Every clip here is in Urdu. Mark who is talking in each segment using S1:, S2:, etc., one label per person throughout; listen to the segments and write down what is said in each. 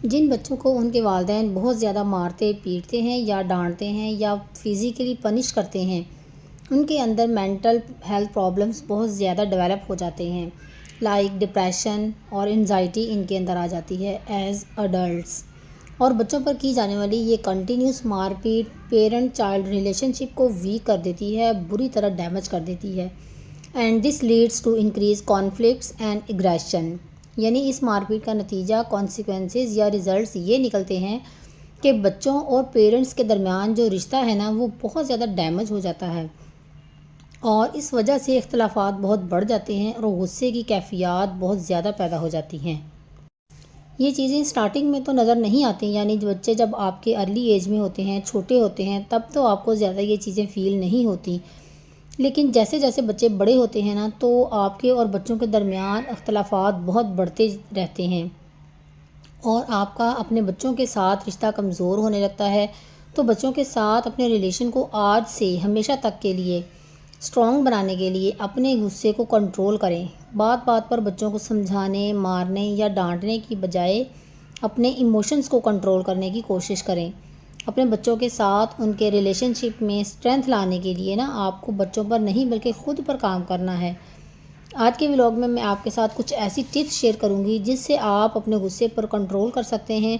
S1: جن بچوں کو ان کے والدین بہت زیادہ مارتے پیٹتے ہیں یا ڈانٹتے ہیں یا فزیکلی پنش کرتے ہیں، ان کے اندر مینٹل ہیلتھ پرابلمس بہت زیادہ ڈیولپ ہو جاتے ہیں، لائک ڈپریشن اور انزائٹی ان کے اندر آ جاتی ہے ایز اڈلٹس۔ اور بچوں پر کی جانے والی یہ کنٹینیوس مار پیٹ پیرنٹ چائلڈ ریلیشن شپ کو ویک کر دیتی ہے، بری طرح ڈیمیج کر دیتی ہے، and this leads to increase conflicts and aggression. یعنی اس مار پیٹ کا نتیجہ کانسیکوینسز یا ریزلٹس یہ نکلتے ہیں کہ بچوں اور پیرنٹس کے درمیان جو رشتہ ہے نا وہ بہت زیادہ ڈیمیج ہو جاتا ہے، اور اس وجہ سے اختلافات بہت بڑھ جاتے ہیں اور غصے کی کیفیات بہت زیادہ پیدا ہو جاتی ہیں۔ یہ چیزیں سٹارٹنگ میں تو نظر نہیں آتی، یعنی جو بچے جب آپ کے ارلی ایج میں ہوتے ہیں، چھوٹے ہوتے ہیں، تب تو آپ کو زیادہ یہ چیزیں فیل نہیں ہوتی، لیکن جیسے جیسے بچے بڑے ہوتے ہیں نا تو آپ کے اور بچوں کے درمیان اختلافات بہت بڑھتے رہتے ہیں، اور آپ کا اپنے بچوں کے ساتھ رشتہ کمزور ہونے لگتا ہے۔ تو بچوں کے ساتھ اپنے ریلیشن کو آج سے ہمیشہ تک کے لیے اسٹرانگ بنانے کے لیے اپنے غصے کو کنٹرول کریں۔ بات بات پر بچوں کو سمجھانے، مارنے یا ڈانٹنے کی بجائے اپنے ایموشنز کو کنٹرول کرنے کی کوشش کریں۔ اپنے بچوں کے ساتھ ان کے ریلیشن شپ میں اسٹرینتھ لانے کے لیے نا آپ کو بچوں پر نہیں بلکہ خود پر کام کرنا ہے۔ آج کے ولاگ میں آپ کے ساتھ کچھ ایسی ٹپس شیئر کروں گی جس سے آپ اپنے غصے پر کنٹرول کر سکتے ہیں،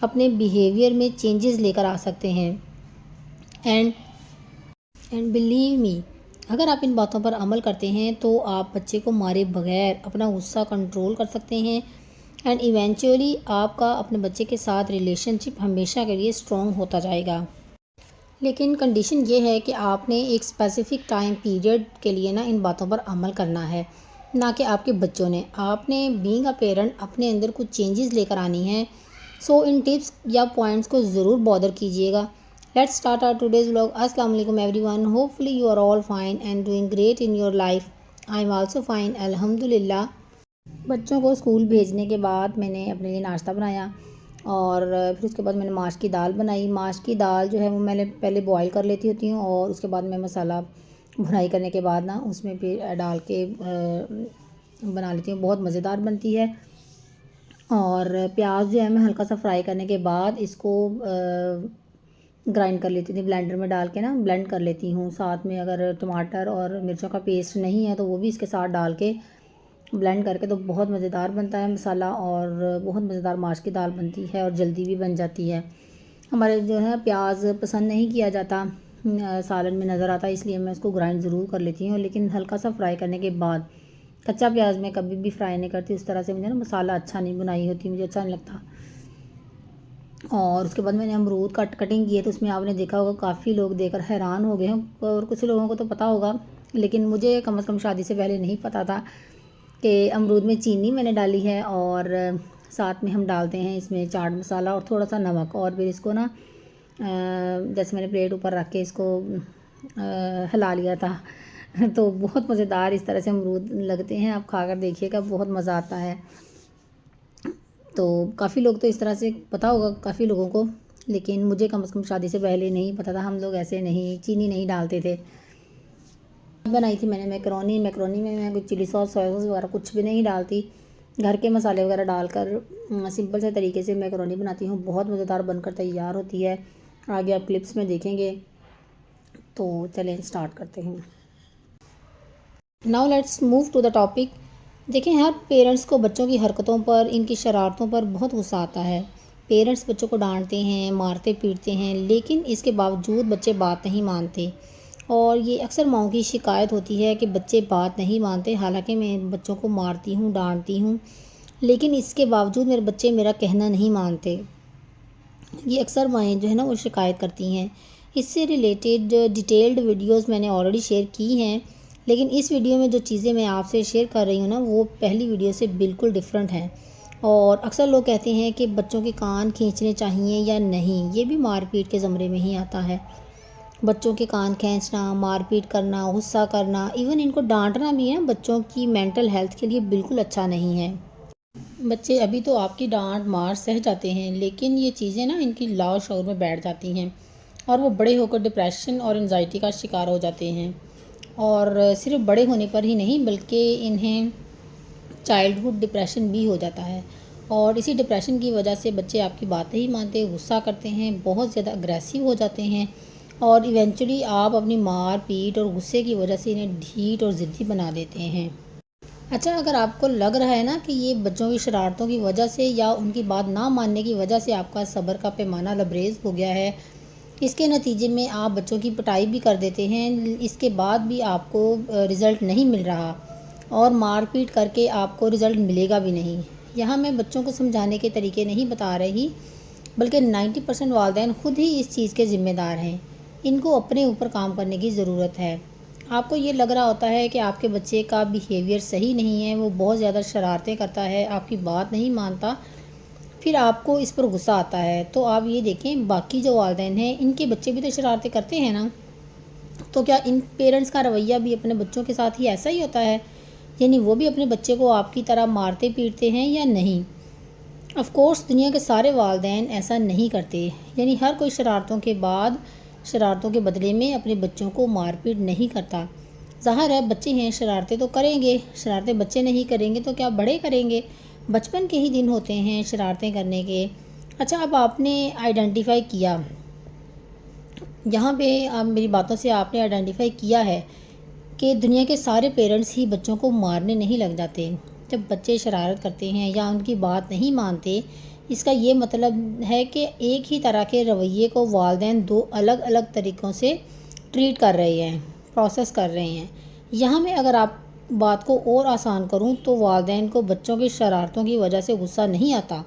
S1: اپنے بیہیویئر میں چینجز لے کر آ سکتے ہیں، اینڈ بلیو می، اگر آپ ان باتوں پر عمل کرتے ہیں تو آپ بچے کو مارے بغیر اپنا غصہ کنٹرول کر سکتے ہیں، اینڈ ایونچولی آپ کا اپنے بچے کے ساتھ ریلیشن شپ ہمیشہ کے لیے اسٹرانگ ہوتا جائے گا۔ لیکن کنڈیشن یہ ہے کہ آپ نے ایک اسپیسیفک ٹائم پیریڈ کے لیے نا ان باتوں پر عمل کرنا ہے، نہ کہ آپ کے بچوں نے۔ آپ نے بینگ اے پیرنٹ اپنے اندر کچھ چینجز لے کر آنی ہیں، سو ان ٹپس یا پوائنٹس کو ضرور بادر کیجیے گا۔ Let's start our today's vlog. السلام علیکم everyone, hopefully you are all fine and doing great in your life. I am also fine الحمد للہ۔ بچوں کو اسکول بھیجنے کے بعد میں نے اپنے لیے ناشتہ بنایا، اور پھر اس کے بعد میں نے ماش کی دال بنائی۔ ماش کی دال جو ہے وہ میں نے پہلے بوائل کر لیتی ہوتی ہوں، اور اس کے بعد میں مسالہ بھرائی کرنے کے بعد نا اس میں پھر ڈال کے بنا لیتی ہوں، بہت مزیدار بنتی ہے۔ اور پیاز جو ہے میں ہلکا سا فرائی کرنے کے بعد اس کو گرائنڈ کر لیتی تھی، بلینڈر میں ڈال کے نا بلینڈ کر لیتی ہوں۔ ساتھ میں اگر ٹماٹر اور مرچوں کا پیسٹ نہیں ہے تو وہ بھی اس کے ساتھ ڈال کے بلینڈ کر کے تو بہت مزیدار بنتا ہے مسالہ، اور بہت مزیدار ماش کی دال بنتی ہے اور جلدی بھی بن جاتی ہے۔ ہمارے جو ہے پیاز پسند نہیں کیا جاتا، سالن میں نظر آتا، اس لیے میں اس کو گرائنڈ ضرور کر لیتی ہوں، لیکن ہلکا سا فرائی کرنے کے بعد۔ کچا پیاز میں کبھی بھی فرائی نہیں کرتی، اس طرح سے مجھے نا مسالہ اچھا نہیں بنائی ہوتی، مجھے اچھا نہیں لگتا۔ اور اس کے بعد میں نے امرود کٹنگ کی ہے، تو اس میں آپ نے دیکھا ہوگا کافی لوگ دیکھ کر حیران ہو گئے ہیں، اور کچھ لوگوں کو تو پتہ ہوگا، لیکن مجھے کم از کم شادی سے پہلے نہیں پتہ تھا کہ امرود میں چینی میں نے ڈالی ہے، اور ساتھ میں ہم ڈالتے ہیں اس میں چاٹ مسالہ اور تھوڑا سا نمک، اور پھر اس کو نا جیسے میں نے پلیٹ اوپر رکھ کے اس کو ہلا لیا تھا، تو بہت مزیدار اس طرح سے امرود لگتے ہیں، آپ کھا کر دیکھیے گا، بہت مزہ آتا ہے۔ تو کافی لوگ تو اس طرح سے پتہ ہوگا کافی لوگوں کو، لیکن مجھے کم از کم شادی سے پہلے نہیں پتہ تھا، ہم لوگ ایسے نہیں چینی نہیں ڈالتے تھے۔ بنائی تھی میں نے میکرونی میں میں کچھ چلی سویا سوس وغیرہ کچھ بھی نہیں ڈالتی، گھر کے مسالے وغیرہ ڈال کر سمپل سے طریقے سے میکرونی بناتی ہوں، بہت مزیدار بن کر تیار ہوتی ہے، آگے آپ کلپس میں دیکھیں گے۔ تو چلیں اسٹارٹ کرتے ہیں۔ Now let's move to the topic. دیکھیں، ہر پیرنٹس کو بچوں کی حرکتوں پر، ان کی شرارتوں پر بہت غصہ آتا ہے۔ پیرنٹس بچوں کو ڈانٹتے ہیں، مارتے پیٹتے ہیں، لیکن اس کے باوجود بچے بات نہیں مانتے، اور یہ اکثر ماؤں کی شکایت ہوتی ہے کہ بچے بات نہیں مانتے، حالانکہ میں بچوں کو مارتی ہوں، ڈانٹتی ہوں، لیکن اس کے باوجود میرے بچے میرا کہنا نہیں مانتے۔ یہ اکثر مائیں جو ہے نا وہ شکایت کرتی ہیں۔ اس سے ریلیٹڈ ڈیٹیلڈ ویڈیوز میں نے آلریڈی شیئر کی ہیں، لیکن اس ویڈیو میں جو چیزیں میں آپ سے شیئر کر رہی ہوں نا وہ پہلی ویڈیو سے بالکل ڈیفرنٹ ہیں، اور اکثر لوگ کہتے ہیں کہ بچوں کے کان کھینچنے چاہیے یا نہیں، یہ بھی مار پیٹ کے زمرے میں ہی آتا ہے۔ بچوں کے کان کھینچنا، مار پیٹ کرنا، غصہ کرنا، ایون ان کو ڈانٹنا بھی ہے بچوں کی مینٹل ہیلتھ کے لیے بالکل اچھا نہیں ہے۔ بچے ابھی تو آپ کی ڈانٹ مار سہ جاتے ہیں، لیکن یہ چیزیں نا ان کی لاؤ شعور میں بیٹھ جاتی ہیں، اور وہ بڑے ہو کر ڈپریشن اور انزائٹی کا شکار ہو جاتے ہیں، اور صرف بڑے ہونے پر ہی نہیں بلکہ انہیں چائلڈ ہوڈ ڈپریشن بھی ہو جاتا ہے، اور اسی ڈپریشن کی وجہ سے بچے آپ کی بات نہیں مانتے، غصہ کرتے ہیں، بہت زیادہ اگریسو ہو جاتے ہیں، اور ایونچولی آپ اپنی مار پیٹ اور غصے کی وجہ سے انہیں ڈھیٹ اور ضدی بنا دیتے ہیں۔ اچھا، اگر آپ کو لگ رہا ہے نا کہ یہ بچوں کی شرارتوں کی وجہ سے یا ان کی بات نہ ماننے کی وجہ سے آپ کا صبر کا پیمانہ لبریز ہو گیا ہے، اس کے نتیجے میں آپ بچوں کی پٹائی بھی کر دیتے ہیں، اس کے بعد بھی آپ کو رزلٹ نہیں مل رہا اور مار پیٹ کر کے آپ کو رزلٹ ملے گا بھی نہیں، یہاں میں بچوں کو سمجھانے کے طریقے نہیں بتا رہی، بلکہ 90% والدین خود ہی اس چیز کے ذمہ دار ہیں۔ ان کو اپنے اوپر کام کرنے کی ضرورت ہے۔ آپ کو یہ لگ رہا ہوتا ہے کہ آپ کے بچے کا بیہیویئر صحیح نہیں ہے، وہ بہت زیادہ شرارتیں کرتا ہے، آپ کی بات نہیں مانتا، پھر آپ کو اس پر غصہ آتا ہے، تو آپ یہ دیکھیں باقی جو والدین ہیں ان کے بچے بھی تو شرارتیں کرتے ہیں نا، تو کیا ان پیرنٹس کا رویہ بھی اپنے بچوں کے ساتھ ہی ایسا ہی ہوتا ہے؟ یعنی وہ بھی اپنے بچے کو آپ کی طرح مارتے پیٹتے ہیں یا نہیں؟ آف کورس دنیا کے سارے والدین ایسا نہیں کرتے، یعنی ہر کوئی شرارتوں کے بدلے میں اپنے بچوں کو مار پیٹ نہیں کرتا۔ ظاہر ہے بچے ہیں، شرارتیں تو کریں گے، شرارتیں بچے نہیں کریں گے تو کیا بڑے کریں گے؟ بچپن کے ہی دن ہوتے ہیں شرارتیں کرنے کے۔ اچھا، اب آپ نے آئیڈینٹیفائی کیا، یہاں پہ اب میری باتوں سے آپ نے آئیڈینٹیفائی کیا ہے کہ دنیا کے سارے پیرنٹس ہی بچوں کو مارنے نہیں لگ جاتے۔ جب بچے شرارت کرتے ہیں یا ان کی بات نہیں مانتے، اس کا یہ مطلب ہے کہ ایک ہی طرح کے رویے کو والدین دو الگ الگ طریقوں سے ٹریٹ کر رہے ہیں، پروسیس کر رہے ہیں۔ یہاں میں اگر آپ بات کو اور آسان کروں تو والدین کو بچوں کی شرارتوں کی وجہ سے غصہ نہیں آتا،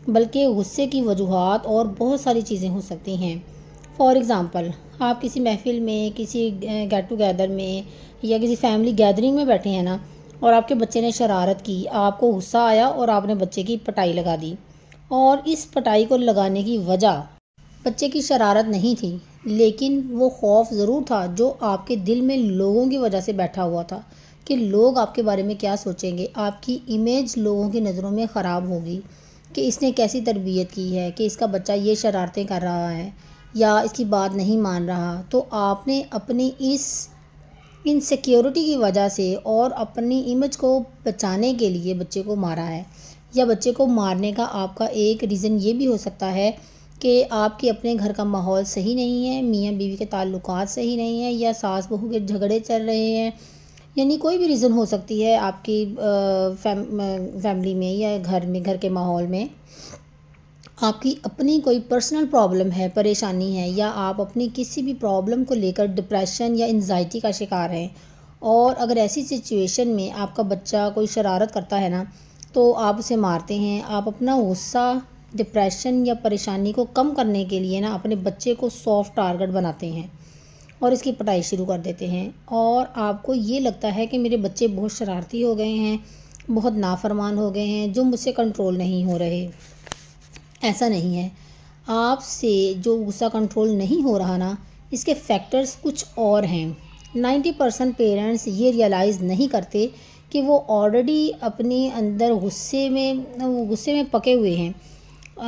S1: بلکہ غصے کی وجوہات اور بہت ساری چیزیں ہو سکتی ہیں۔ فار ایگزامپل، آپ کسی محفل میں، کسی گیٹ ٹوگیدر میں یا کسی فیملی گیدرنگ میں بیٹھے ہیں نا، اور آپ کے بچے نے شرارت کی، آپ کو غصہ آیا اور آپ نے بچے کی پٹائی لگا دی، اور اس پٹائی کو لگانے کی وجہ بچے کی شرارت نہیں تھی، لیکن وہ خوف ضرور تھا جو آپ کے دل میں لوگوں کی وجہ سے بیٹھا ہوا تھا کہ لوگ آپ کے بارے میں کیا سوچیں گے، آپ کی امیج لوگوں کی نظروں میں خراب ہوگی کہ اس نے کیسی تربیت کی ہے کہ اس کا بچہ یہ شرارتیں کر رہا ہے یا اس کی بات نہیں مان رہا۔ تو آپ نے اپنی اس انسیکیورٹی کی وجہ سے اور اپنی امیج کو بچانے کے لیے بچے کو مارا ہے، یا بچے کو مارنے کا آپ کا ایک ریزن یہ بھی ہو سکتا ہے کہ آپ کے اپنے گھر کا ماحول صحیح نہیں ہے، میاں بیوی کے تعلقات صحیح نہیں ہیں، یا ساس بہو کے جھگڑے چل رہے ہیں، یعنی کوئی بھی ریزن ہو سکتی ہے آپ کی فیملی میں یا گھر کے ماحول میں آپ کی اپنی کوئی پرسنل پرابلم ہے، پریشانی ہے، یا آپ اپنی کسی بھی پرابلم کو لے کر ڈپریشن یا انزائٹی کا شکار ہیں، اور اگر ایسی سچویشن میں آپ کا بچہ کوئی شرارت کرتا ہے نا تو آپ اسے مارتے ہیں، آپ اپنا غصہ، ڈپریشن یا پریشانی کو کم کرنے کے لیے نا اپنے بچے کو سافٹ ٹارگٹ بناتے ہیں اور اس کی پٹائی شروع کر دیتے ہیں، اور آپ کو یہ لگتا ہے کہ میرے بچے بہت شرارتی ہو گئے ہیں، بہت نافرمان ہو گئے ہیں، جو مجھ سے کنٹرول نہیں ہو رہے۔ ایسا نہیں ہے، آپ سے جو غصہ کنٹرول نہیں ہو رہا نا، اس کے فیکٹرز کچھ اور ہیں۔ 90% پیرنٹس یہ ریئلائز نہیں کرتے کہ وہ آلریڈی اپنے اندر غصے میں پکے ہوئے ہیں،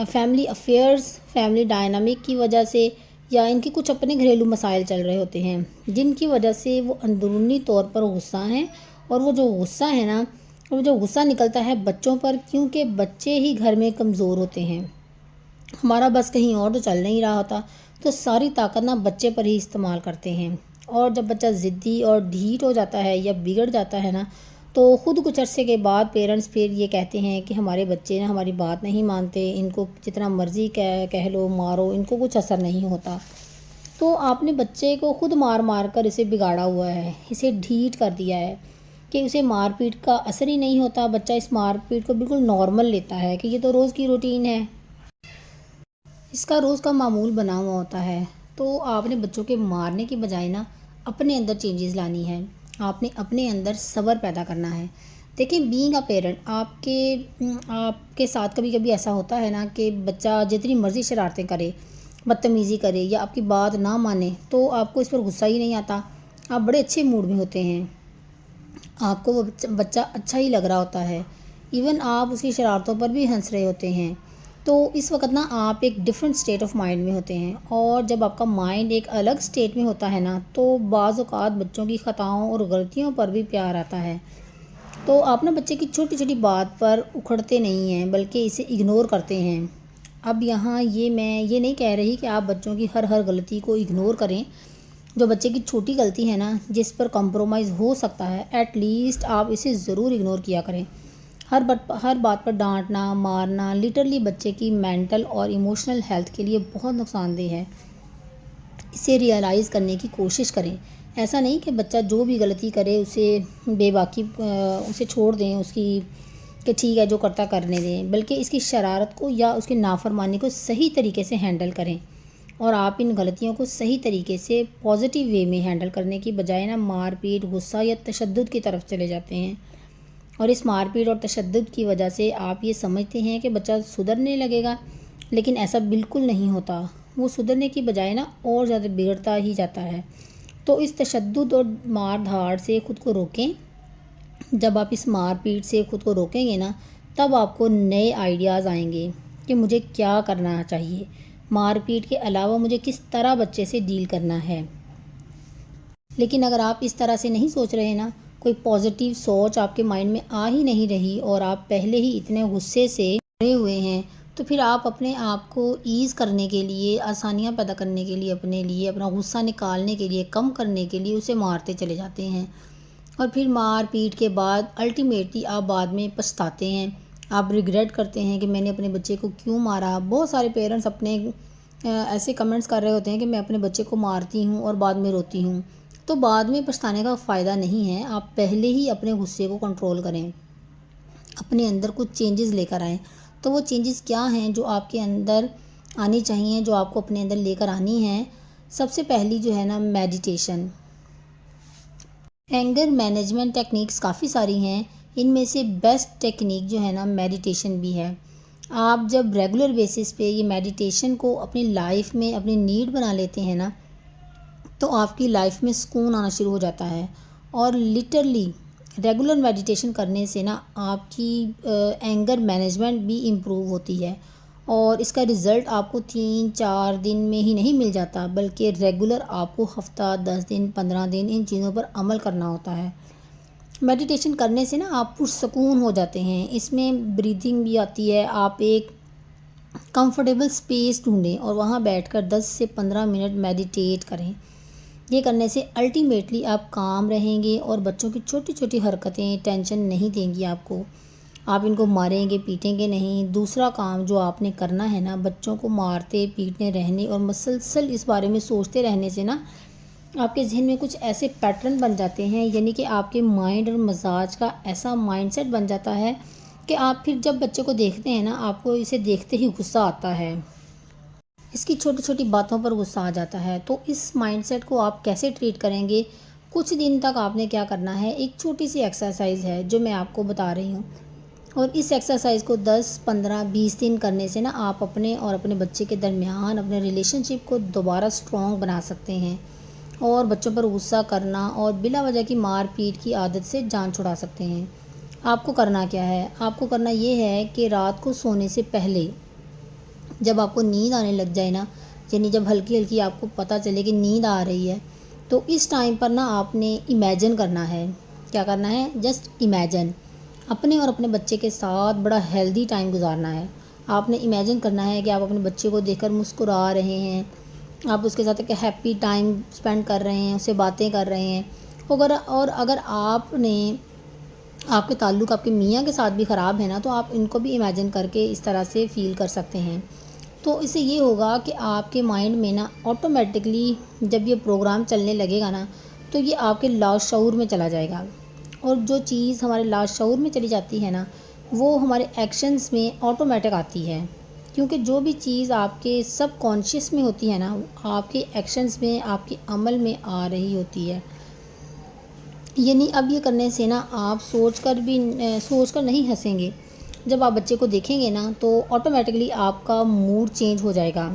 S1: فیملی افیئرز، فیملی ڈائنامک کی وجہ سے، یا ان کے کچھ اپنے گھریلو مسائل چل رہے ہوتے ہیں جن کی وجہ سے وہ اندرونی طور پر غصہ ہیں، اور وہ جو غصہ ہے نا، وہ جو غصہ نکلتا ہے بچوں پر، کیونکہ بچے ہی گھر میں کمزور ہوتے ہیں، ہمارا بس کہیں اور تو چل نہیں رہا ہوتا، تو ساری طاقت نا بچے پر ہی استعمال کرتے ہیں، اور جب بچہ ضدی اور ڈھیٹ ہو جاتا ہے یا بگڑ جاتا ہے نا، تو خود کچھ عرصے کے بعد پیرنٹس پھر یہ کہتے ہیں کہ ہمارے بچے نا ہماری بات نہیں مانتے، ان کو جتنا مرضی کہہ لو، مارو، ان کو کچھ اثر نہیں ہوتا۔ تو آپ نے بچے کو خود مار مار کر اسے بگاڑا ہوا ہے، اسے ڈھیٹ کر دیا ہے کہ اسے مار پیٹ کا اثر ہی نہیں ہوتا، بچہ اس مار پیٹ کو بالکل نارمل لیتا ہے کہ یہ تو روز کی روٹین ہے، اس کا روز کا معمول بنا ہوا ہوتا ہے۔ تو آپ نے بچوں کے مارنے کی بجائے نا اپنے اندر چینجز لانی ہے، آپ نے اپنے اندر صبر پیدا کرنا ہے۔ دیکھیں، بینگ اے پیرنٹ، آپ کے ساتھ کبھی کبھی ایسا ہوتا ہے نا کہ بچہ جتنی مرضی شرارتیں کرے، بدتمیزی کرے یا آپ کی بات نہ مانے، تو آپ کو اس پر غصہ ہی نہیں آتا، آپ بڑے اچھے موڈ میں ہوتے ہیں، آپ کو وہ بچہ اچھا ہی لگ رہا ہوتا ہے، ایون آپ اس کی شرارتوں پر بھی ہنس رہے ہوتے ہیں۔ تو اس وقت نا آپ ایک ڈیفرنٹ اسٹیٹ آف مائنڈ میں ہوتے ہیں، اور جب آپ کا مائنڈ ایک الگ اسٹیٹ میں ہوتا ہے نا تو بعض اوقات بچوں کی خطاؤں اور غلطیوں پر بھی پیار آتا ہے۔ تو آپ نا بچے کی چھوٹی چھوٹی بات پر اکھڑتے نہیں ہیں بلکہ اسے اگنور کرتے ہیں۔ اب یہاں میں یہ نہیں کہہ رہی کہ آپ بچوں کی ہر غلطی کو اگنور کریں۔ جو بچے کی چھوٹی غلطی ہے نا جس پر کمپرومائز ہو سکتا ہے، ایٹ لیسٹ آپ اسے ضرور اگنور کیا کریں۔ ہر بات پر ڈانٹنا مارنا لٹرلی بچے کی مینٹل اور ایموشنل ہیلتھ کے لیے بہت نقصان دہ ہے۔ اسے ریئلائز کرنے کی کوشش کریں۔ ایسا نہیں کہ بچہ جو بھی غلطی کرے اسے بے باکی اسے چھوڑ دیں کہ ٹھیک ہے جو کرتا کرنے دیں، بلکہ اس کی شرارت کو یا اس کی نافرمانی کو صحیح طریقے سے ہینڈل کریں۔ اور آپ ان غلطیوں کو صحیح طریقے سے پازیٹیو وے میں ہینڈل کرنے کی بجائے نا مار پیٹ غصہ یا تشدد کی طرف چلے جاتے ہیں، اور اس مار پیٹ اور تشدد کی وجہ سے آپ یہ سمجھتے ہیں کہ بچہ سدھرنے لگے گا، لیکن ایسا بالکل نہیں ہوتا۔ وہ سدھرنے کی بجائے نا اور زیادہ بگڑتا ہی جاتا ہے۔ تو اس تشدد اور مار دھاڑ سے خود کو روکیں۔ جب آپ اس مار پیٹ سے خود کو روکیں گے نا تب آپ کو نئے آئیڈیاز آئیں گے کہ مجھے کیا کرنا چاہیے، مار پیٹ کے علاوہ مجھے کس طرح بچے سے ڈیل کرنا ہے۔ لیکن اگر آپ اس طرح سے نہیں سوچ رہے نا، کوئی پازیٹیو سوچ آپ کے مائنڈ میں آ ہی نہیں رہی اور آپ پہلے ہی اتنے غصے سے بھرے ہوئے ہیں، تو پھر آپ اپنے آپ کو ایز کرنے کے لیے، آسانیاں پیدا کرنے کے لیے، اپنے لیے اپنا غصہ نکالنے کے لیے، کم کرنے کے لیے اسے مارتے چلے جاتے ہیں، اور پھر مار پیٹ کے بعد الٹیمیٹلی آپ بعد میں پچھتاتے ہیں۔ آپ ریگریٹ کرتے ہیں کہ میں نے اپنے بچے کو کیوں مارا۔ بہت سارے پیرنٹس اپنے ایسے کمنٹس کر رہے ہوتے ہیں کہ میں اپنے بچے کو مارتی ہوں اور بعد میں روتی ہوں۔ تو بعد میں پچھتانے کا فائدہ نہیں ہے، آپ پہلے ہی اپنے غصے کو کنٹرول کریں، اپنے اندر کچھ چینجز لے کر آئیں۔ تو وہ چینجز کیا ہیں جو آپ کے اندر آنی چاہیے، جو آپ کو اپنے اندر لے کر آنی ہیں؟ سب سے پہلی جو ہے نا میڈیٹیشن۔ اینگر مینجمنٹ ٹیکنیکس کافی ساری ہیں، ان میں سے بیسٹ ٹیکنیک جو ہے نا میڈیٹیشن بھی ہے۔ آپ جب ریگولر بیسس پہ یہ میڈیٹیشن کو اپنی لائف میں اپنی نیڈ بنا لیتے ہیں نا تو آپ کی لائف میں سکون آنا شروع ہو جاتا ہے۔ اور لٹرلی ریگولر میڈیٹیشن کرنے سے نا آپ کی اینگر مینجمنٹ بھی امپروو ہوتی ہے، اور اس کا رزلٹ آپ کو 3-4 دن میں ہی نہیں مل جاتا، بلکہ ریگولر آپ کو ہفتہ 10 دن 15 دن ان چیزوں پر عمل کرنا ہوتا ہے۔ میڈیٹیشن کرنے سے نا آپ پرسکون ہو جاتے ہیں، اس میں بریتھنگ بھی آتی ہے۔ آپ ایک کمفرٹیبل سپیس ڈھونڈیں اور وہاں بیٹھ کر 10 سے 15 منٹ میڈیٹیٹ کریں۔ یہ کرنے سے الٹیمیٹلی آپ کام رہیں گے اور بچوں کی چھوٹی چھوٹی حرکتیں ٹینشن نہیں دیں گی آپ کو۔ آپ ان کو ماریں گے پیٹیں گے نہیں۔ دوسرا کام جو آپ نے کرنا ہے نا، بچوں کو مارتے پیٹنے رہنے اور مسلسل اس بارے میں سوچتے رہنے سے نا آپ کے ذہن میں کچھ ایسے پیٹرن بن جاتے ہیں، یعنی کہ آپ کے مائنڈ اور مزاج کا ایسا مائنڈ سیٹ بن جاتا ہے کہ آپ پھر جب بچے کو دیکھتے ہیں نا آپ کو اسے دیکھتے ہی غصہ آتا ہے، اس کی چھوٹی چھوٹی باتوں پر غصہ آ جاتا ہے۔ تو اس مائنڈ سیٹ کو آپ کیسے ٹریٹ کریں گے؟ کچھ دن تک آپ نے کیا کرنا ہے، ایک چھوٹی سی ایکسرسائز ہے جو میں آپ کو بتا رہی ہوں، اور اس ایکسرسائز کو 10 15 20 دن کرنے سے نا آپ اپنے اور اپنے بچے کے درمیان اپنے ریلیشن شپ کو دوبارہ سٹرونگ بنا سکتے ہیں، اور بچوں پر غصہ کرنا اور بلا وجہ کی مار پیٹ کی عادت سے جان چھڑا سکتے ہیں۔ آپ کو کرنا کیا ہے؟ آپ کو کرنا یہ ہے کہ رات کو سونے سے پہلے جب آپ کو نیند آنے لگ جائے نا، یعنی جب ہلکی ہلکی آپ کو پتہ چلے کہ نیند آ رہی ہے، تو اس ٹائم پر نا آپ نے امیجن کرنا ہے۔ کیا کرنا ہے؟ جسٹ امیجن، اپنے اور اپنے بچے کے ساتھ بڑا ہیلدی ٹائم گزارنا ہے۔ آپ نے امیجن کرنا ہے کہ آپ اپنے بچے کو دیکھ کر مسکرا رہے ہیں، آپ اس کے ساتھ ایک ہیپی ٹائم سپینڈ کر رہے ہیں، اس سے باتیں کر رہے ہیں۔ اور اگر آپ کے تعلق آپ کے میاں کے ساتھ بھی خراب ہے نا تو آپ ان کو بھی امیجن کر کے اس طرح سے فیل کر سکتے ہیں۔ تو اس سے یہ ہوگا کہ آپ کے مائنڈ میں نا آٹومیٹکلی جب یہ پروگرام چلنے لگے گا نا تو یہ آپ کے لاش شعور میں چلا جائے گا، اور جو چیز ہمارے لاش شعور میں چلی جاتی ہے نا وہ ہمارے ایکشنز میں آٹومیٹک آتی ہے، کیونکہ جو بھی چیز آپ کے سب کانشیس میں ہوتی ہے نا آپ کے ایکشنز میں آپ کے عمل میں آ رہی ہوتی ہے۔ یعنی اب یہ کرنے سے نا آپ سوچ کر نہیں ہنسیں گے۔ جب آپ بچے کو دیکھیں گے نا تو آٹومیٹکلی آپ کا موڈ چینج ہو جائے گا،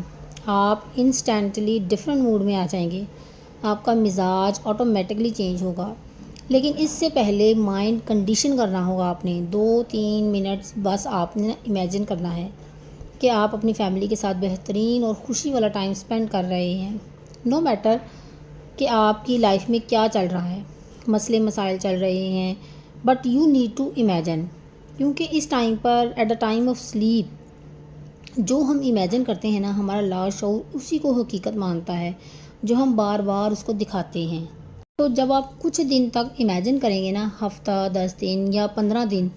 S1: آپ انسٹنٹلی ڈفرینٹ موڈ میں آ جائیں گے، آپ کا مزاج آٹومیٹکلی چینج ہوگا۔ لیکن اس سے پہلے مائنڈ کنڈیشن کرنا ہوگا آپ نے 2-3 منٹس بس آپ نے امیجن کرنا ہے کہ آپ اپنی فیملی کے ساتھ بہترین اور خوشی والا ٹائم سپینڈ کر رہے ہیں، نو میٹر کہ آپ کی لائف میں کیا چل رہا ہے، مسئلے مسائل چل رہے ہیں، but you need to imagine, کیونکہ اس ٹائم پر at the time of sleep جو ہم امیجن کرتے ہیں نا، ہمارا لاشعور اسی کو حقیقت مانتا ہے جو ہم بار بار اس کو دکھاتے ہیں۔ تو جب آپ کچھ دن تک امیجن کریں گے نا، ہفتہ، 10 دن یا 15 دن،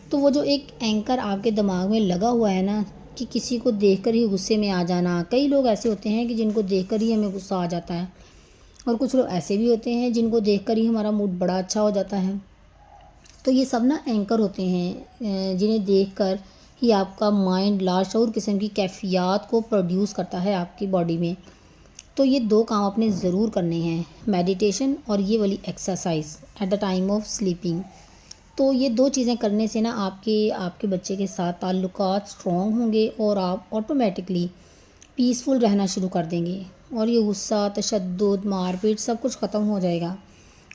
S1: تو وہ جو ایک اینکر آپ کے دماغ میں لگا ہوا ہے نا کہ کسی کو دیکھ کر ہی غصے میں آ جانا، کئی لوگ ایسے ہوتے ہیں کہ جن کو دیکھ کر ہی ہمیں غصہ آ جاتا ہے، اور کچھ لوگ ایسے بھی ہوتے ہیں جن کو دیکھ کر ہی ہمارا موڈ بڑا اچھا ہو جاتا ہے۔ تو یہ سب نا اینکر ہوتے ہیں جنہیں دیکھ کر ہی آپ کا مائنڈ لاشعور قسم کی کیفیات کو پروڈیوس کرتا ہے آپ کی باڈی میں۔ تو یہ دو کام آپ نے ضرور کرنے ہیں، میڈیٹیشن اور یہ والی exercise at the time of sleeping. تو یہ دو چیزیں کرنے سے نا آپ کے بچے کے ساتھ تعلقات اسٹرانگ ہوں گے، اور آپ آٹومیٹکلی پیسفل رہنا شروع کر دیں گے، اور یہ غصہ، تشدد، مار پیٹ سب کچھ ختم ہو جائے گا۔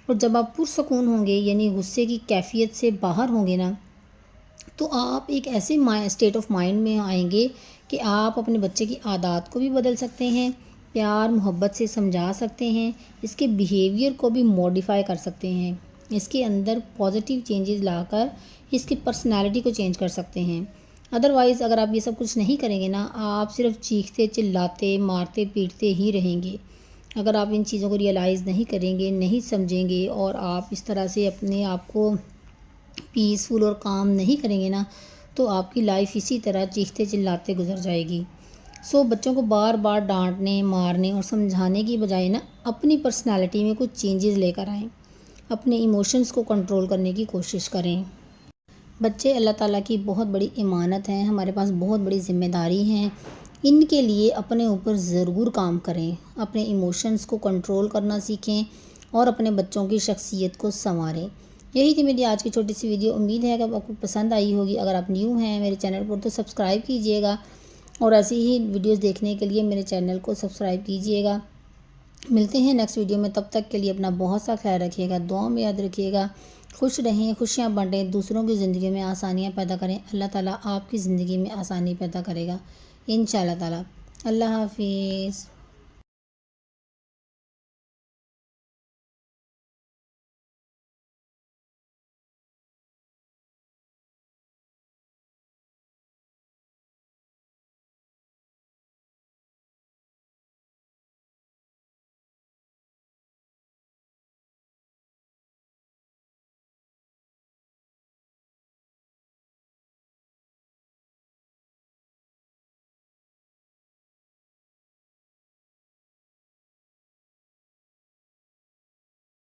S1: اور جب آپ پرسکون ہوں گے، یعنی غصے کی کیفیت سے باہر ہوں گے نا، تو آپ ایک ایسے اسٹیٹ آف مائنڈ میں آئیں گے کہ آپ اپنے بچے کی عادات کو بھی بدل سکتے ہیں، پیار محبت سے سمجھا سکتے ہیں، اس کے بیہیویئر کو بھی موڈیفائی کر سکتے ہیں، اس کے اندر پازیٹیو چینجز لا کر اس کی پرسنالٹی کو چینج کر سکتے ہیں۔ ادروائز اگر آپ یہ سب کچھ نہیں کریں گے نا، آپ صرف چیختے چلاتے مارتے پیٹتے ہی رہیں گے۔ اگر آپ ان چیزوں کو ریئلائز نہیں کریں گے، نہیں سمجھیں گے، اور آپ اس طرح سے اپنے آپ کو پیسفل اور کام نہیں کریں گے نا، تو آپ کی لائف اسی طرح چیختے چلاتے گزر جائے گی۔ سو بچوں کو بار بار ڈانٹنے، مارنے اور سمجھانے کی بجائے نا اپنی پرسنالٹی میں کچھ چینجز لے کر آئیں، اپنے ایموشنز کو کنٹرول کرنے کی کوشش کریں۔ بچے اللہ تعالیٰ کی بہت بڑی امانت ہیں، ہمارے پاس بہت بڑی ذمہ داری ہیں، ان کے لیے اپنے اوپر ضرور کام کریں، اپنے ایموشنز کو کنٹرول کرنا سیکھیں اور اپنے بچوں کی شخصیت کو سنواریں۔ یہی تھی میری آج کی چھوٹی سی ویڈیو، امید ہے کہ آپ کو پسند آئی ہوگی۔ اگر آپ نیو ہیں میرے چینل پر تو سبسکرائب کیجئے گا، اور ایسی ہی ویڈیوز دیکھنے کے لیے میرے چینل کو سبسکرائب کیجئے گا۔ ملتے ہیں نیکسٹ ویڈیو میں، تب تک کے لیے اپنا بہت سا خیال رکھیے گا، دعاؤں میں یاد رکھیے گا، خوش رہیں، خوشیاں بانٹیں، دوسروں کی زندگی میں آسانیاں پیدا کریں۔ اللہ تعالیٰ آپ کی زندگی میں آسانی پیدا کرے گا انشاءاللہ تعالیٰ۔ اللہ حافظ۔